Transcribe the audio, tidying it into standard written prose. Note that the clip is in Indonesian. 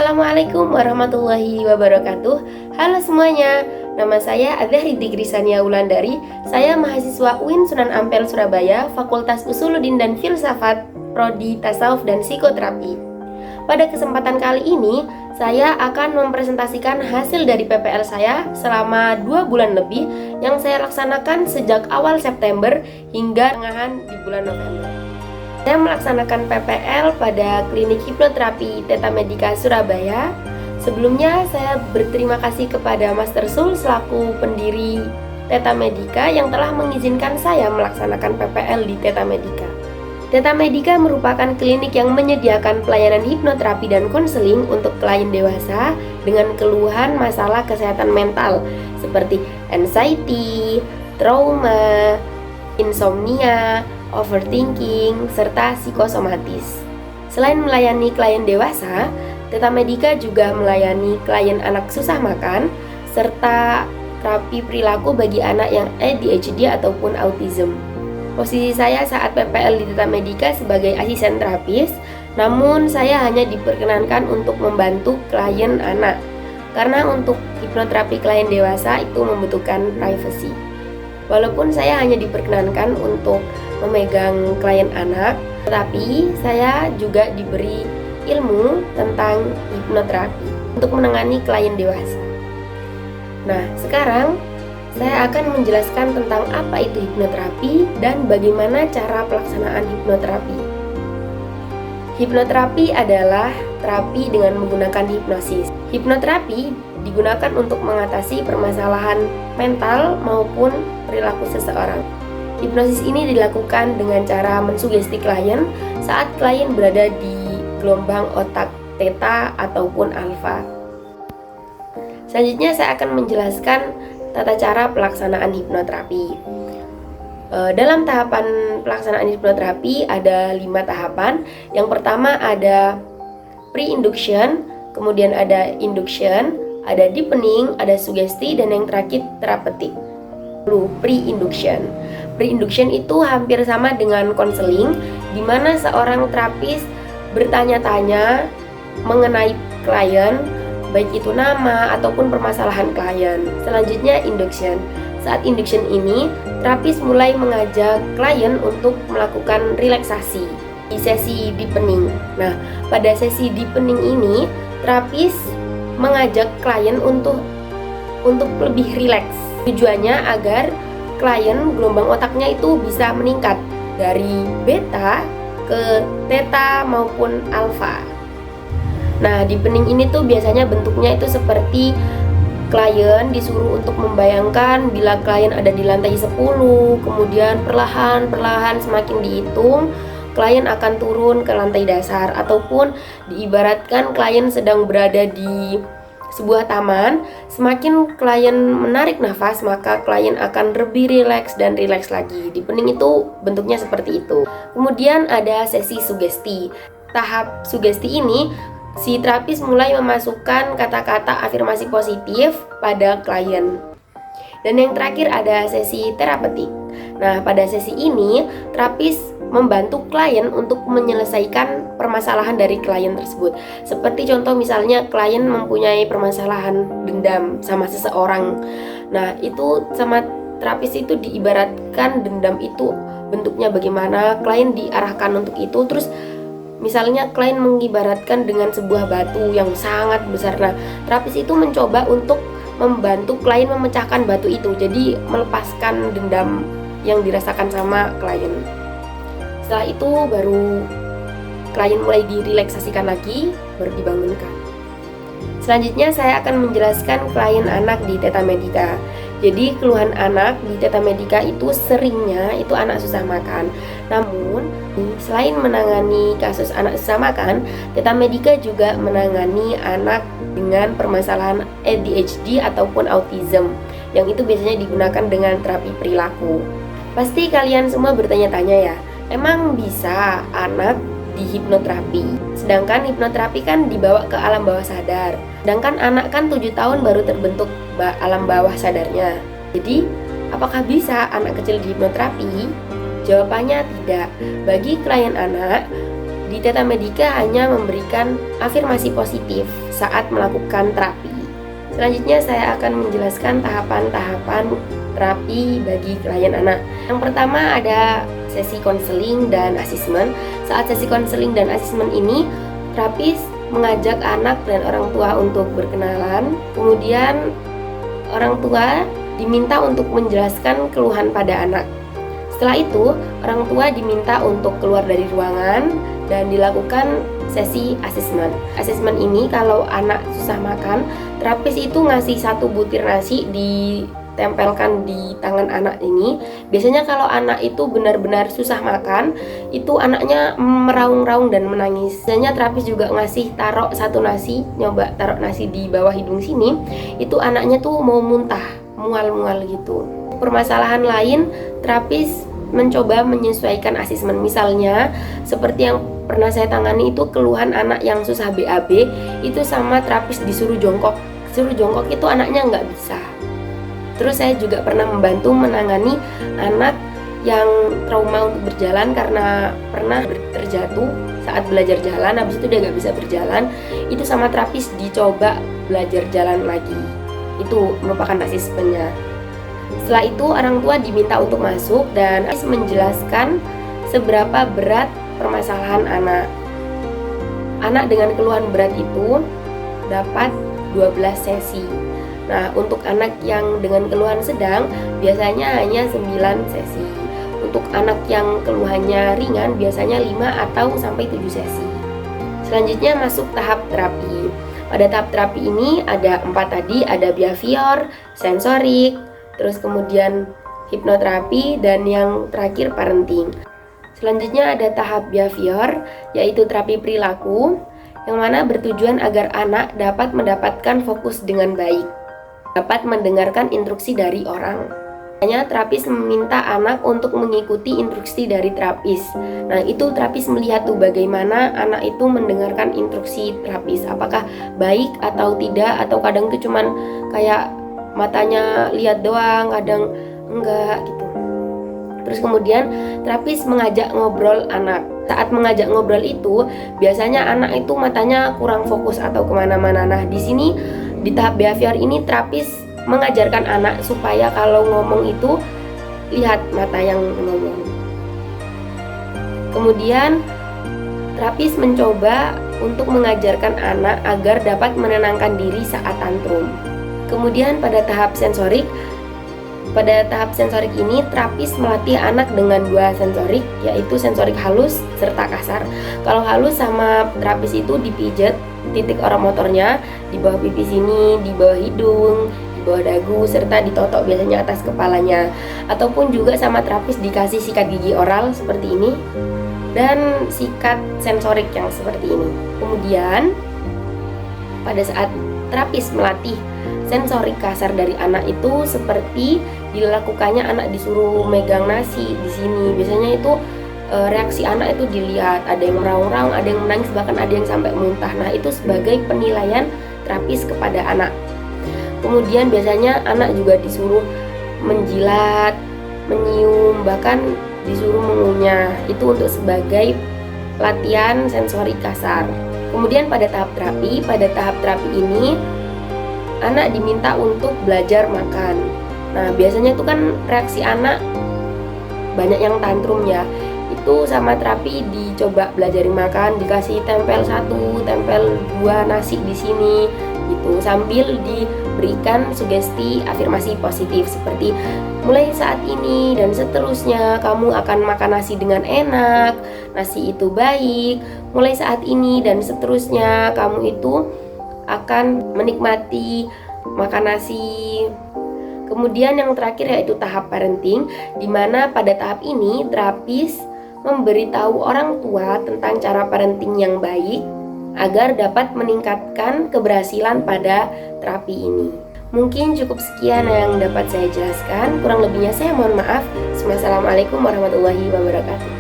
Assalamualaikum warahmatullahi wabarakatuh. Halo semuanya, nama saya Adzahri Digrisania Wulandari. Saya mahasiswa UIN Sunan Ampel Surabaya, Fakultas Usuluddin dan Filsafat, Prodi Tasawuf dan Psikoterapi. Pada kesempatan kali ini, saya akan mempresentasikan hasil dari PPL saya selama 2 bulan lebih yang saya laksanakan sejak awal September hingga tengahan di bulan November. Saya melaksanakan PPL pada Klinik Hipnoterapi Theta Medica Surabaya. Sebelumnya saya berterima kasih kepada Master Sul selaku pendiri Theta Medica yang telah mengizinkan saya melaksanakan PPL di Theta Medica. Theta Medica merupakan klinik yang menyediakan pelayanan hipnoterapi dan konseling untuk klien dewasa dengan keluhan masalah kesehatan mental seperti anxiety, trauma, insomnia, overthinking, serta psikosomatis. Selain melayani klien dewasa, Theta Medica juga melayani klien anak susah makan, serta terapi perilaku bagi anak yang ADHD ataupun autism. Posisi saya saat PPL di Theta Medica sebagai asisten terapis, namun saya hanya diperkenankan untuk membantu klien anak, karena untuk hipnoterapi klien dewasa itu membutuhkan privacy. Walaupun saya hanya diperkenankan untuk memegang klien anak, tetapi saya juga diberi ilmu tentang hipnoterapi untuk menangani klien dewasa. Nah, sekarang saya akan menjelaskan tentang apa itu hipnoterapi dan bagaimana cara pelaksanaan hipnoterapi. Hipnoterapi adalah terapi dengan menggunakan hipnosis. Hipnoterapi digunakan untuk mengatasi permasalahan mental maupun perilaku seseorang. Hipnosis ini dilakukan dengan cara mensugesti klien saat klien berada di gelombang otak theta ataupun alfa. Selanjutnya saya akan menjelaskan tata cara pelaksanaan hipnoterapi. Dalam tahapan pelaksanaan hipnoterapi ada 5 tahapan. Yang pertama ada pre-induction, kemudian ada induction, ada deepening, ada sugesti, dan yang terakhir terapeutik. Pre-induction. Pre-induction itu hampir sama dengan konseling, di mana seorang terapis bertanya-tanya mengenai klien, baik itu nama ataupun permasalahan klien. Selanjutnya induction. Saat induction ini, terapis mulai mengajak klien untuk melakukan relaksasi di sesi deepening. Nah, pada sesi deepening ini, terapis mengajak klien untuk lebih rileks. Tujuannya agar klien gelombang otaknya itu bisa meningkat dari beta ke theta maupun alfa. Nah, deepening ini tuh biasanya bentuknya itu seperti klien disuruh untuk membayangkan bila klien ada di lantai 10, kemudian perlahan-perlahan semakin dihitung klien akan turun ke lantai dasar, ataupun diibaratkan klien sedang berada di sebuah taman. Semakin klien menarik nafas, maka klien akan lebih rileks dan rileks lagi. Deepening itu bentuknya seperti itu. Kemudian ada sesi sugesti. Tahap sugesti ini, si terapis mulai memasukkan kata-kata afirmasi positif pada klien. Dan yang terakhir ada sesi terapeutik. Nah, pada sesi ini, terapis membantu klien untuk menyelesaikan permasalahan dari klien tersebut. Seperti contoh misalnya klien mempunyai permasalahan dendam sama seseorang. Nah, itu sama terapis itu diibaratkan dendam itu bentuknya bagaimana, klien diarahkan untuk itu. Terus misalnya klien mengibaratkan dengan sebuah batu yang sangat besar. Nah, terapis itu mencoba untuk membantu klien memecahkan batu itu, jadi melepaskan dendam yang dirasakan sama klien. Setelah itu baru klien mulai direlaksasikan lagi, baru dibangunkan. Selanjutnya saya akan menjelaskan klien anak di Theta Medica. Jadi keluhan anak di Theta Medica itu seringnya itu anak susah makan. Namun selain menangani kasus anak susah makan, Theta Medica juga menangani anak dengan permasalahan ADHD ataupun autism, yang itu biasanya digunakan dengan terapi perilaku. Pasti kalian semua bertanya-tanya ya, emang bisa anak di hipnoterapi? Sedangkan hipnoterapi kan dibawa ke alam bawah sadar. Sedangkan anak kan 7 tahun baru terbentuk alam bawah sadarnya. Jadi, apakah bisa anak kecil di hipnoterapi? Jawabannya tidak. Bagi klien anak, di Theta Medica hanya memberikan afirmasi positif saat melakukan terapi. Selanjutnya saya akan menjelaskan tahapan-tahapan terapi bagi klien anak. Yang pertama ada sesi konseling dan asesmen. Saat sesi konseling dan asesmen ini, terapis mengajak anak dan orang tua untuk berkenalan. Kemudian orang tua diminta untuk menjelaskan keluhan pada anak. Setelah itu, orang tua diminta untuk keluar dari ruangan dan dilakukan sesi asesmen. Asesmen ini kalau anak susah makan, terapis itu ngasih 1 butir nasi ditempelkan di tangan anak ini. Biasanya kalau anak itu benar-benar susah makan, itu anaknya meraung-raung dan menangis. Biasanya terapis juga ngasih taruh 1 nasi, nyoba taruh nasi di bawah hidung sini, itu anaknya tuh mau muntah, mual-mual gitu. Permasalahan lain, terapis mencoba menyesuaikan asesmen. Misalnya seperti yang pernah saya tangani itu keluhan anak yang susah BAB, itu sama terapis disuruh jongkok. Suruh jongkok itu anaknya nggak bisa. Terus saya juga pernah membantu menangani anak yang trauma untuk berjalan karena pernah terjatuh saat belajar jalan, habis itu dia nggak bisa berjalan. Itu sama terapis dicoba belajar jalan lagi. Itu merupakan asesmennya. Setelah itu orang tua diminta untuk masuk dan menjelaskan seberapa berat permasalahan anak. Anak dengan keluhan berat itu dapat 12 sesi. Nah, untuk anak yang dengan keluhan sedang biasanya hanya 9 sesi. Untuk anak yang keluhannya ringan biasanya 5 atau sampai 7 sesi. Selanjutnya masuk tahap terapi. Pada tahap terapi ini ada 4 tadi, ada behavior, sensorik, terus kemudian hipnoterapi, dan yang terakhir parenting. Selanjutnya ada tahap behavior, yaitu terapi perilaku, yang mana bertujuan agar anak dapat mendapatkan fokus dengan baik, dapat mendengarkan instruksi dari orang. Hanya terapis meminta anak untuk mengikuti instruksi dari terapis. Nah, itu terapis melihat tuh bagaimana anak itu mendengarkan instruksi terapis, apakah baik atau tidak, atau kadang tuh cuman kayak matanya lihat doang, kadang enggak gitu. Terus kemudian terapis mengajak ngobrol anak. Saat mengajak ngobrol itu biasanya anak itu matanya kurang fokus atau kemana-mana. Nah, di sini di tahap behavior ini terapis mengajarkan anak supaya kalau ngomong itu lihat mata yang ngomong. Kemudian terapis mencoba untuk mengajarkan anak agar dapat menenangkan diri saat tantrum. Kemudian pada tahap sensorik ini terapis melatih anak dengan 2 sensorik, yaitu sensorik halus serta kasar. Kalau halus sama terapis itu dipijat titik oromotornya di bawah pipi sini, di bawah hidung, di bawah dagu, serta ditotok biasanya atas kepalanya. Ataupun juga sama terapis dikasih sikat gigi oral seperti ini dan sikat sensorik yang seperti ini. Kemudian pada saat terapis melatih sensorik kasar dari anak itu seperti dilakukannya anak disuruh megang nasi di sini. Biasanya itu reaksi anak itu dilihat, ada yang meraung-raung, ada yang menangis, bahkan ada yang sampai muntah. Nah, itu sebagai penilaian terapis kepada anak. Kemudian biasanya anak juga disuruh menjilat, menyium, bahkan disuruh mengunyah. Itu untuk sebagai latihan sensorik kasar. Kemudian pada tahap terapi ini anak diminta untuk belajar makan. Nah, biasanya itu kan reaksi anak banyak yang tantrum ya. Itu sama terapi dicoba belajarin makan, dikasih tempel 1, tempel 2 nasi di sini gitu, sambil diberikan sugesti afirmasi positif seperti mulai saat ini dan seterusnya kamu akan makan nasi dengan enak, nasi itu baik, mulai saat ini dan seterusnya kamu itu akan menikmati makan nasi. Kemudian yang terakhir yaitu tahap parenting, di mana pada tahap ini terapis memberitahu orang tua tentang cara parenting yang baik agar dapat meningkatkan keberhasilan pada terapi ini. Mungkin cukup sekian yang dapat saya jelaskan, kurang lebihnya saya mohon maaf. Wassalamualaikum warahmatullahi wabarakatuh.